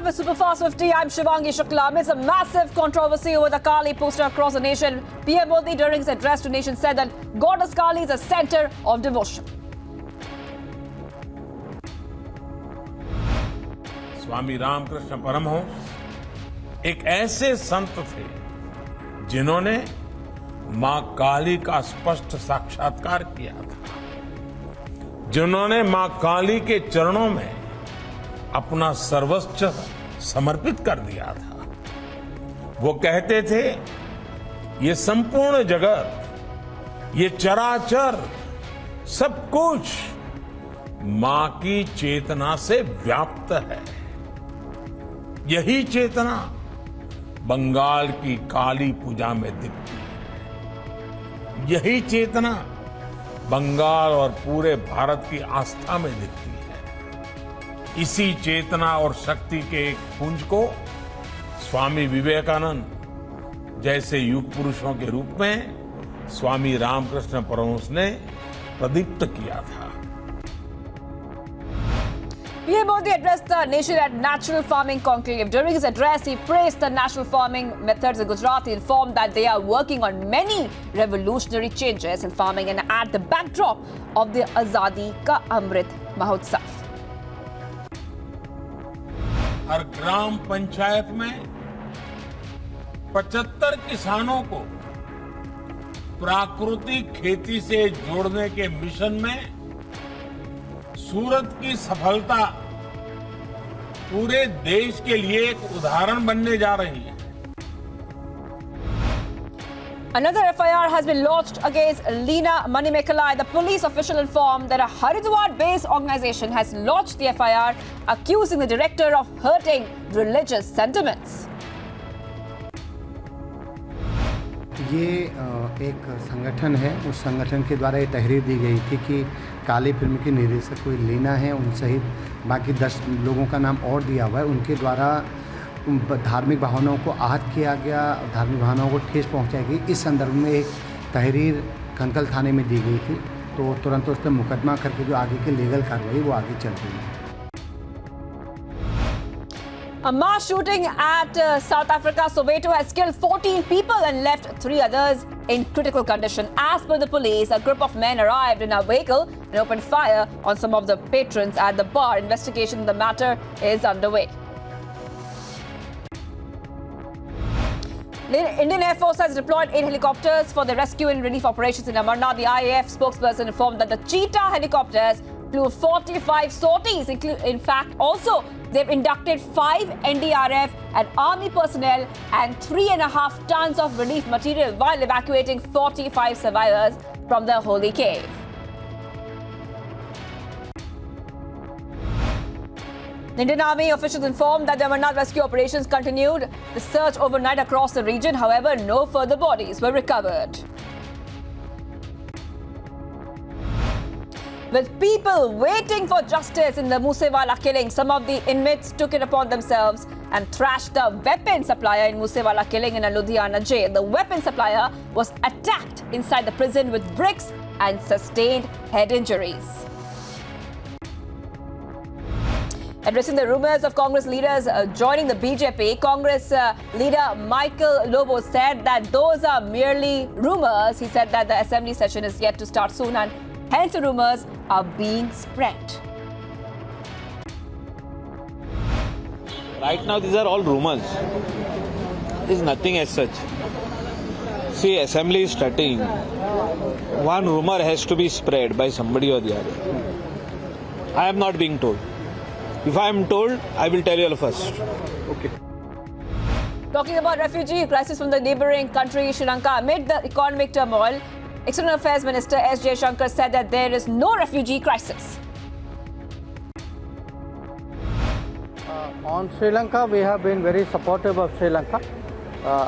start with Superfast 50. I'm Shivangi Shukla. Amidst a massive controversy over the KAALI poster across the nation, PM Modi during his address to nation said that Goddess KAALI is a center of devotion. Swami Ramakrishna Paramhans एक ऐसे संत थे जिन्होंने मां काली का स्पष्ट साक्षात्कार किया था, जिन्होंने मां काली के चरणों में अपना सर्वस्व समर्पित कर दिया था। वो कहते थे, ये संपूर्ण जगत, ये चराचर, सब कुछ मां की चेतना से व्याप्त है। यही चेतना बंगाल की काली पूजा में दिखती है। यही चेतना बंगाल और पूरे भारत की आस्था में दिखती है। इसी चेतना और शक्ति के एक पुंज को स्वामी विवेकानंद जैसे युग पुरुषों के रूप में स्वामी रामकृष्ण परमहंस ने प्रदीप्त किया था। PM Modi addressed the nation at Natural Farming Conclave. During his address, he praised the natural farming methods in Gujarat. He informed that they are working on many revolutionary changes in farming and at the backdrop of the Azadi Ka Amrit Mahotsav. हर ग्राम पंचायत में 75 किसानों को प्राकृतिक खेती से जोड़ने के mission में सूरत की सफलता पूरे देश के लिए एक उदाहरण बनने जा रही है। Another FIR has been lodged against Leena Manimekalai. The police official informed that a Haridwar-based organization has lodged the FIR, accusing the director of hurting religious sentiments. ये एक संगठन है, उस संगठन के द्वारा ये तहरीर दी गई थी कि काली फिल्म की निर्देशक कोई लीना है, उन सहित बाकी 10 लोगों का नाम और दिया हुआ है। उनके द्वारा धार्मिक भावनाओं को आहत किया गया, धार्मिक भावनाओं को ठेस पहुंचाई गई। इस संदर्भ में एक तहरीर कंकल थाने में दी गई थी, तो तुरंत उस पर मुकदमा करके जो आगे की लीगल कार्रवाई वो आगे चल रही है। A mass shooting at South Africa, Soweto, has killed 14 people and left 3 others in critical condition. As per the police, a group of men arrived in a vehicle and opened fire on some of the patrons at the bar. Investigation in the matter is underway. The Indian Air Force has deployed 8 helicopters for the rescue and relief operations in AMARNATH. The IAF spokesperson informed that the Cheetah helicopters flew 45 sorties. In fact, also, they've inducted 5 NDRF and Army personnel and 3.5 tons of relief material while evacuating 45 survivors from the holy cave. The Indian Army officials informed that the Amarnath rescue operations continued the search overnight across the region. However, no further bodies were recovered. With people waiting for justice in the Moosewala killing, some of the inmates took it upon themselves and thrashed the weapon supplier in Moosewala killing in a Ludhiana jail. The weapon supplier was attacked inside the prison with bricks and sustained head injuries. Addressing the rumors of Congress leaders joining the BJP, Congress leader Michael Lobo said that those are merely rumors. He said that the assembly session is yet to start soon and hence the rumors are being spread. Right now these are all rumors. There is nothing as such. See, assembly is starting. One rumor has to be spread by somebody or the other. I am not being told. If I am told, I will tell you all first. Okay. Talking about refugee crisis from the neighbouring country Sri Lanka, amid the economic turmoil, External Affairs Minister S. Jaishankar said that there is no refugee crisis. On Sri Lanka, we have been very supportive of Sri Lanka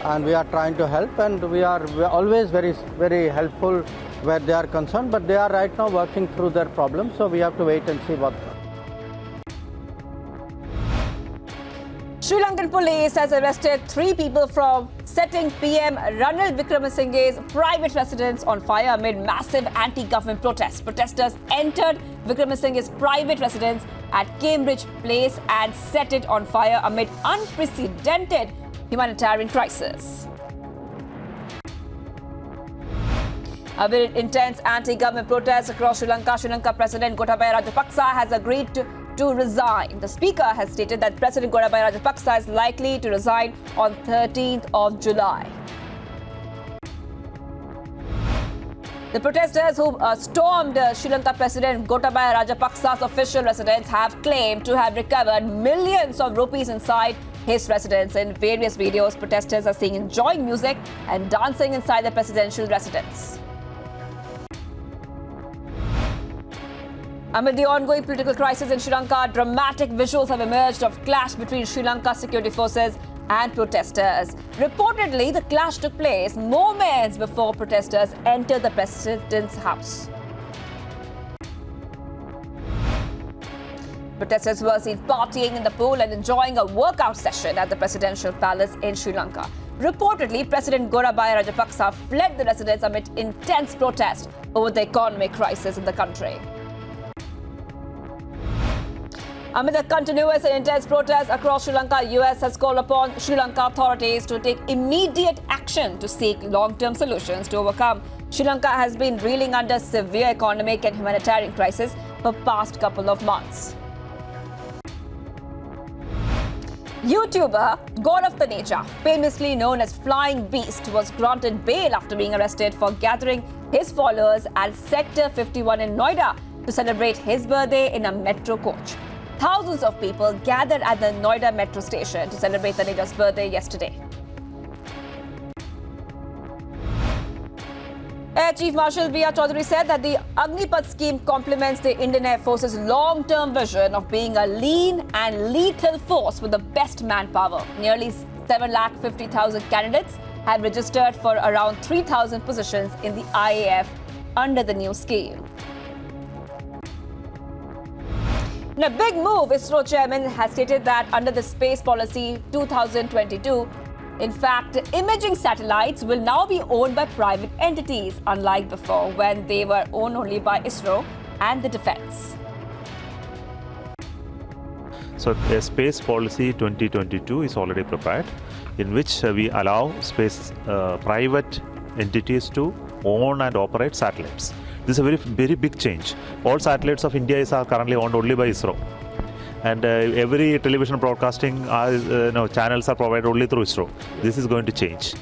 and we are trying to help, and we are always very helpful where they are concerned, but they are right now working through their problems, so we have to wait and see what. Sri Lankan police has arrested 3 people from setting PM Ranil Wickremesinghe's private residence on fire amid massive anti-government protests. Protesters entered Wickremesinghe's private residence at Cambridge Place and set it on fire amid unprecedented humanitarian crisis. Amid intense anti-government protests across Sri Lanka President Gotabaya Rajapaksa has agreed to resign. The speaker has stated that President Gotabaya Rajapaksa is likely to resign on 13th of July. The protesters who stormed Sri Lanka President Gotabaya Rajapaksa's official residence have claimed to have recovered millions of rupees inside his residence. In various videos, protesters are seen enjoying music and dancing inside the presidential residence. Amid the ongoing political crisis in Sri Lanka, dramatic visuals have emerged of clash between Sri Lanka security forces and protesters. Reportedly, the clash took place moments before protesters entered the president's house. Protesters were seen partying in the pool and enjoying a workout session at the presidential palace in Sri Lanka. Reportedly, President Gotabaya Rajapaksa fled the residence amid intense protest over the economic crisis in the country. Amid the continuous and intense protests across Sri Lanka, US has called upon Sri Lanka authorities to take immediate action to seek long-term solutions to overcome. Sri Lanka has been reeling under severe economic and humanitarian crisis for past couple of months. YouTuber GOVT Taneja, famously known as Flying Beast, was granted bail after being arrested for gathering his followers at Sector 51 in Noida to celebrate his birthday in a metro coach. Thousands of people gathered at the Noida metro station to celebrate Taneja's birthday yesterday. Air Chief Marshal B.R. Chaudhary said that the AGNIPATH scheme complements the Indian Air Force's long-term vision of being a lean and lethal force with the best manpower. Nearly 750,000 candidates have registered for around 3,000 positions in the IAF under the new scheme. In a big move, ISRO chairman has stated that under the Space Policy 2022, in fact, imaging satellites will now be owned by private entities, unlike before when they were owned only by ISRO and the defense. So, a Space Policy 2022 is already prepared, in which we allow private entities to own and operate satellites. This is a very big change. All satellites of India are currently owned only by ISRO. And every television broadcasting channels are provided only through ISRO. This is going to change.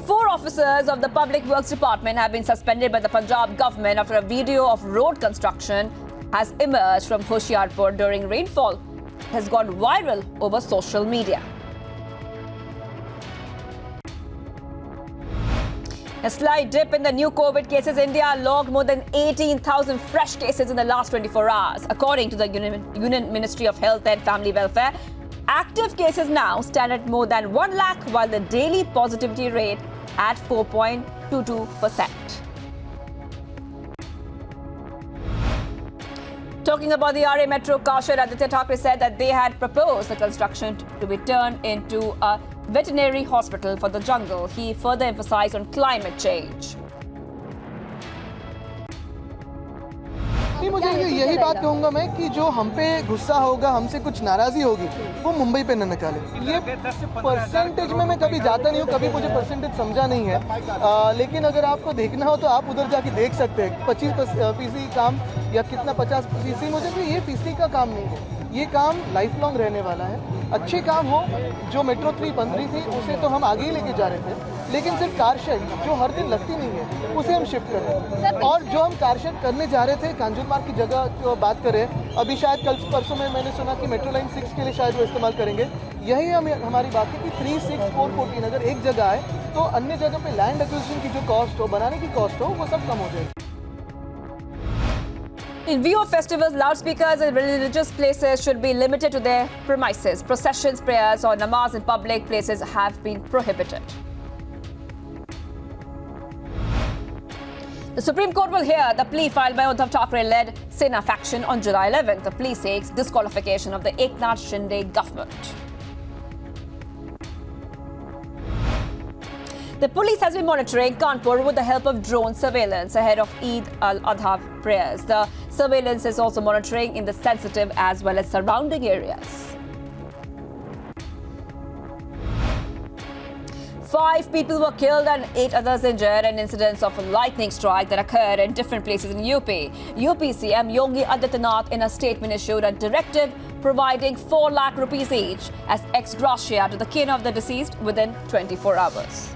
4 officers of the Public Works Department have been suspended by the Punjab government after a video of road construction has emerged from Hoshiarpur during rainfall. It has gone viral over social media. A slight dip in the new COVID cases. India logged more than 18,000 fresh cases in the last 24 hours. According to the Union Ministry of Health and Family Welfare, active cases now stand at more than 1 lakh, while the daily positivity rate at 4.22%. Talking about the RA Metro, car shed Aditya Thackeray said that they had proposed the construction to be turned into a veterinary hospital for the jungle. He further emphasized on climate change. मुझे यही बात कहूंगा मैं कि जो हम पे गुस्सा होगा, हमसे कुछ नाराजगी होगी, वो मुंबई पे न निकाले। ये परसेंटेज में मैं कभी जाता नहीं हूँ, कभी मुझे परसेंटेज समझा नहीं है, लेकिन अगर आपको देखना हो तो आप उधर जाके देख सकते हैं 25% काम या कितना 50%। मुझे भी ये फीसदी का काम नहीं है, ये काम लाइफ लॉन्ग रहने वाला है। अच्छे काम हो, जो मेट्रो 3 बन रही थी उसे तो हम आगे ही लेके जा रहे थे, लेकिन सिर्फ कार शेड जो हर दिन लगती नहीं है उसे हम शिफ्ट कर रहे हैं। और जो हम कार शेड करने जा रहे थे कांजूर मार्ग की जगह जो बात करें, अभी शायद कल परसों में मैंने सुना कि मेट्रो लाइन 6 के लिए शायद वो इस्तेमाल करेंगे। यही हमारी बात है कि 3, 6, 4, 14 अगर एक जगह आए तो अन्य जगह पे लैंड एक्विजिशन की जो कॉस्ट हो, बनाने की कॉस्ट हो, वो सब कम हो जाएगी। In view of festivals, loudspeakers in religious places should be limited to their premises. Processions, prayers or namaz in public places have been prohibited. The Supreme Court will hear the plea filed by Uddhav Thackeray-led Sena faction on July 11th. The plea seeks disqualification of the Eknath Shinde government. The police has been monitoring Kanpur with the help of drone surveillance ahead of EID-AL-ADHA prayers. The surveillance is also monitoring in the sensitive as well as surrounding areas. 5 people were killed and 8 others injured in incidents of a lightning strike that occurred in different places in UP. UP CM Yogi Adityanath in a statement issued a directive providing 4 lakh rupees each as ex gratia to the kin of the deceased within 24 hours.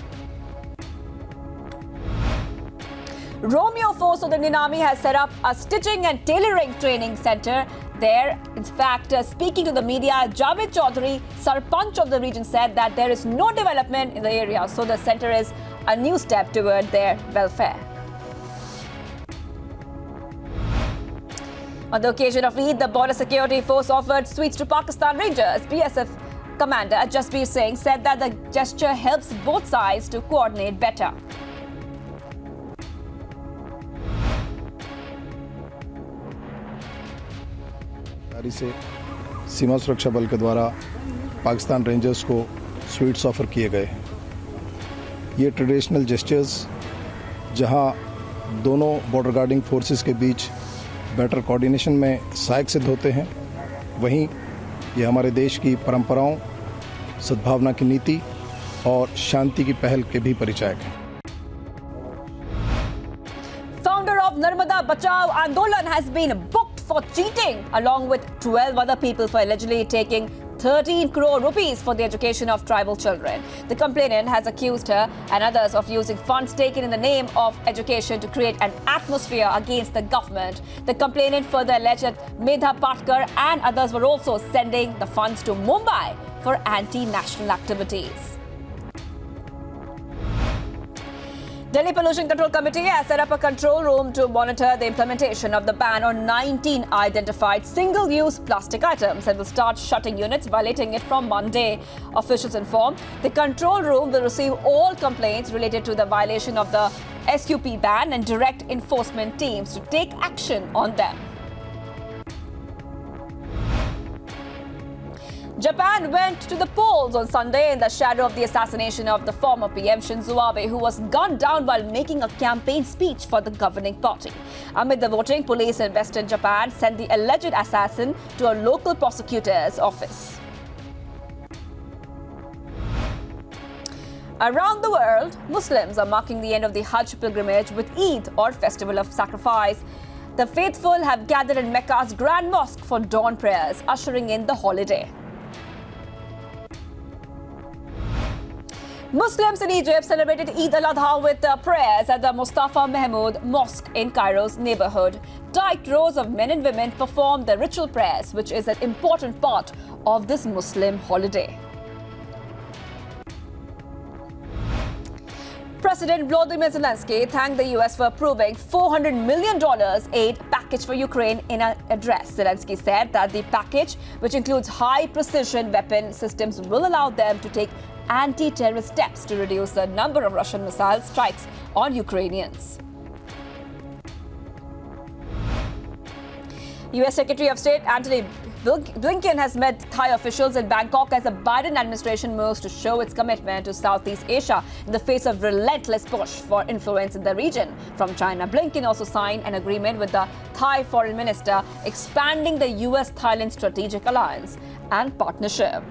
Romeo Force of the Indian Army has set up a stitching and tailoring training center there. In fact, speaking to the media, Javed Chaudhary, Sarpanch of the region, said that there is no development in the area, so the center is a new step toward their welfare. On the occasion of Eid, the Border Security Force offered sweets to Pakistan Rangers. BSF Commander Jasbir Singh said that the gesture helps both sides to coordinate better. से सीमा सुरक्षा बल के द्वारा Pakistan rangers को sweets offer किए गए। ये traditional gestures जहां दोनों बॉर्डर गार्डिंग फोर्सेस के बीच बेटर कोऑर्डिनेशन में सहायक सिद्ध होते हैं, वहीं ये हमारे देश की परंपराओं, सद्भावना की नीति और शांति की पहल के भी परिचायक हैं। Founder of Narmada Bachao Andolan has been booked for cheating along with 12 other people for allegedly taking 13 crore rupees for the education of tribal children. The complainant has accused her and others of using funds taken in the name of education to create an atmosphere against the government. The complainant further alleged that Medha Patkar and others were also sending the funds to Mumbai for anti-national activities. Delhi Pollution Control Committee has set up a control room to monitor the implementation of the ban on 19 identified single-use plastic items and will start shutting units violating it from Monday, officials informed. The control room will receive all complaints related to the violation of the SUP ban and direct enforcement teams to take action on them. Japan went to the polls on Sunday in the shadow of the assassination of the former PM Shinzo Abe, who was gunned down while making a campaign speech for the governing party. Amid the voting, police in Western Japan sent the alleged assassin to a local prosecutor's office. Around the world, Muslims are marking the end of the Hajj pilgrimage with Eid, or Festival of Sacrifice. The faithful have gathered in Mecca's Grand Mosque for dawn prayers, ushering in the holiday. Muslims in Egypt celebrated Eid-AL-ADHA with prayers at the Mustafa Mahmoud Mosque in Cairo's neighborhood. Tight rows of men and women performed the ritual prayers, which is an important part of this Muslim holiday. President Volodymyr Zelensky thanked the US for approving $400 million aid package for Ukraine in an address. Zelensky said that the package, which includes high-precision weapon systems, will allow them to take anti-terrorist steps to reduce the number of Russian missile strikes on Ukrainians. US Secretary of State Antony Blinken has met Thai officials in Bangkok as the Biden administration moves to show its commitment to Southeast Asia in the face of relentless push for influence in the region from China. Blinken also signed an agreement with the Thai foreign minister expanding the US-Thailand strategic alliance and partnership.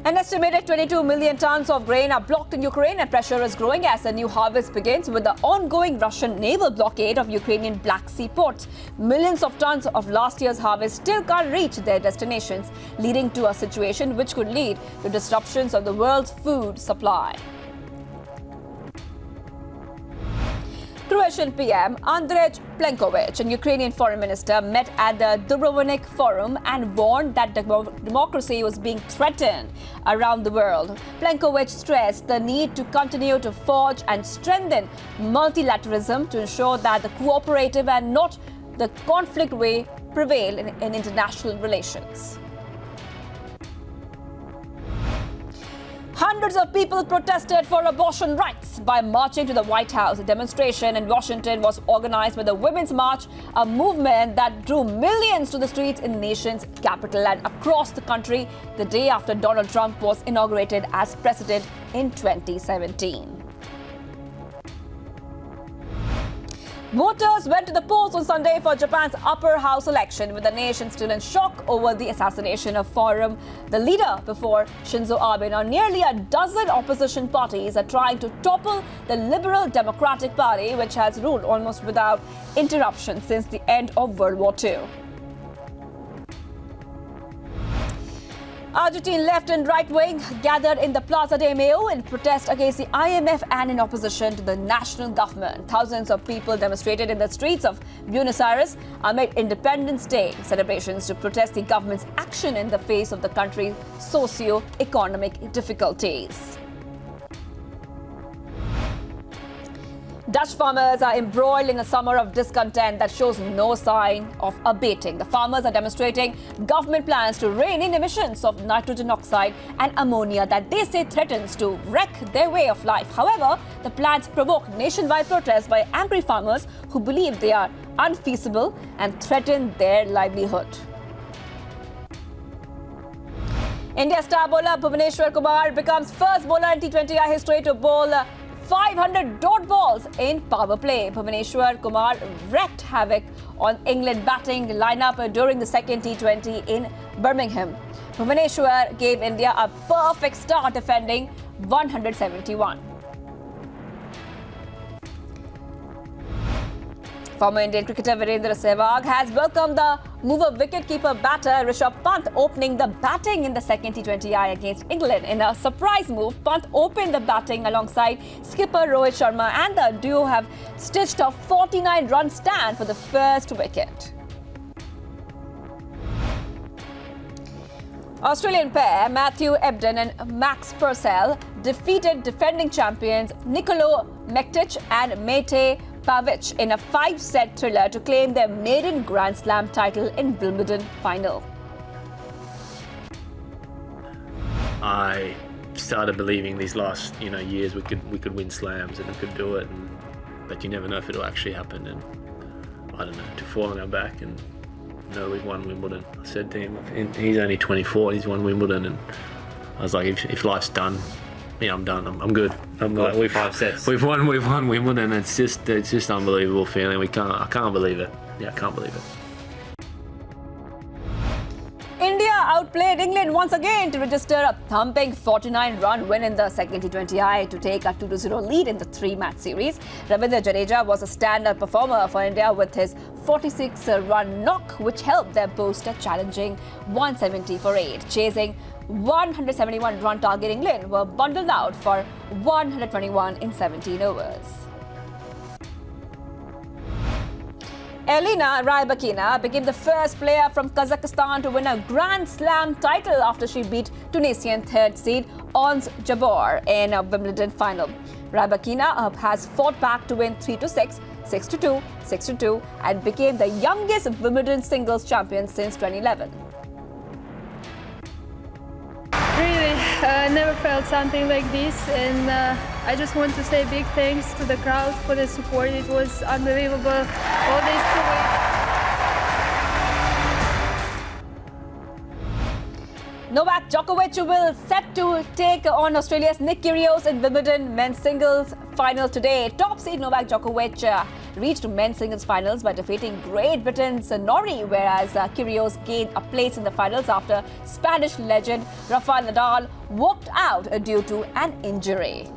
An estimated 22 million tons of grain are blocked in Ukraine, and pressure is growing as a new harvest begins with the ongoing Russian naval blockade of Ukrainian Black Sea ports. Millions of tons of last year's harvest still can't reach their destinations, leading to a situation which could lead to disruptions of the world's food supply. Croatian PM Andrej Plenkovic and Ukrainian Foreign Minister met at the Dubrovnik Forum and warned that democracy was being threatened around the world. Plenkovic stressed the need to continue to forge and strengthen multilateralism to ensure that the cooperative and not the conflict way prevail in international relations. Hundreds of people protested for abortion rights by marching to the White House. A demonstration in Washington was organized by the Women's March, a movement that drew millions to the streets in the nation's capital and across the country the day after Donald Trump was inaugurated as president in 2017. Voters went to the polls on Sunday for Japan's upper house election, with the nation still in shock over the assassination of the leader before Shinzo Abe. Now, nearly a dozen opposition parties are trying to topple the Liberal Democratic Party, which has ruled almost without interruption since the end of World War II. Argentine left and right wing gathered in the Plaza de Mayo in protest against the IMF and in opposition to the national government. Thousands of people demonstrated in the streets of Buenos Aires amid Independence Day celebrations to protest the government's action in the face of the country's socio-economic difficulties. Dutch farmers are embroiled in a summer of discontent that shows no sign of abating. The farmers are demonstrating government plans to rein in emissions of nitrogen oxide and ammonia that they say threatens to wreck their way of life. However, the plans provoke nationwide protests by angry farmers who believe they are unfeasible and threaten their livelihood. India star bowler Bhuvneshwar Kumar becomes first bowler in T20I history to bowl 500 dot balls in power play. Bhuvneshwar Kumar wreaked havoc on England batting lineup during the second T20 in Birmingham. Bhuvneshwar gave India a perfect start, defending 171. Former Indian cricketer Virendra Sehwag has welcomed the mover wicketkeeper batter Rishabh Pant opening the batting in the second T20I against England. In a surprise move, Pant opened the batting alongside skipper Rohit Sharma, and the duo have stitched a 49-run stand for the first wicket. Australian pair Matthew Ebden and Max Purcell defeated defending champions Nicolo Mektic and Mate Pavic in a 5-set thriller to claim their maiden Grand Slam title in Wimbledon final. I started believing these last years we could win slams and we could do it, but you never know if it'll actually happen. And I don't know, to fall on our back and we've won Wimbledon. I said to him, he's only 24, he's won Wimbledon, and I was like, if life's done, yeah, I'm done. I'm good. We've 5 sets. We've won Wimbledon. It's just unbelievable feeling. I can't believe it. Yeah, I can't believe it. India outplayed England once again to register a thumping 49-run win in the second T20I to take a 2-0 lead in the 3-match series. Ravindra Jadeja was a standout performer for India with his 46-run knock, which helped them post a challenging 170 for 8. Chasing 171-run target, England were bundled out for 121 in 17 overs. Elina Rybakina became the first player from Kazakhstan to win a Grand Slam title after she beat Tunisian third seed Ons Jabeur in a Wimbledon final. Rybakina has fought back to win 3-6, 6-2, 6-2 and became the youngest Wimbledon singles champion since 2011. Really, never felt something like this, and I just want to say big thanks to the crowd for the support. It was unbelievable all these 2 weeks. Novak Djokovic will set to take on Australia's Nick Kyrgios in Wimbledon men's singles final today. Top seed Novak Djokovic reached men's singles finals by defeating Great Britain's Norrie, whereas Kyrgios gained a place in the finals after Spanish legend Rafael Nadal walked out due to an injury.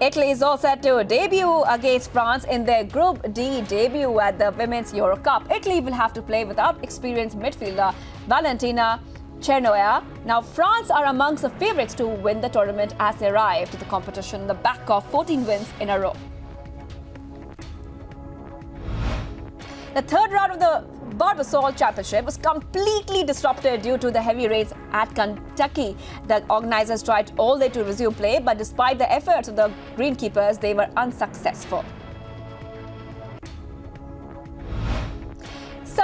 Italy is all set to debut against France in their Group D debut at the Women's Euro Cup. Italy will have to play without experienced midfielder Valentina Chernoya. Now, France are amongst the favourites to win the tournament as they arrive to the competition on the back of 14 wins in a row. The third round of the Barbasol Championship was completely disrupted due to the heavy rains at Kentucky. The organizers tried all day to resume play, but despite the efforts of the greenkeepers, they were unsuccessful.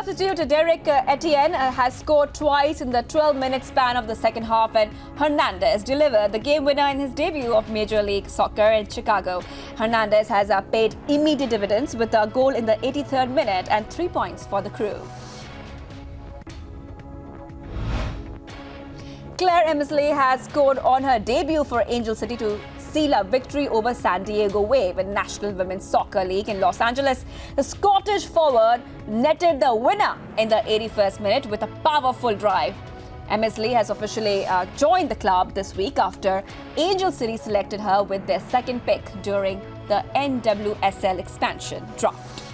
substitute Derek Etienne has scored twice in the 12-minute span of the second half, and Hernandez delivered the game winner in his debut of Major League Soccer in Chicago. Hernandez has paid immediate dividends with a goal in the 83rd minute and 3 points for the crew. Claire Emslie has scored on her debut for Angel City to seal a victory over San Diego Wave in National Women's Soccer League in Los Angeles. The Scottish forward netted the winner in the 81st minute with a powerful drive. Emslie has officially joined the club this week after Angel City selected her with their second pick during the NWSL expansion draft.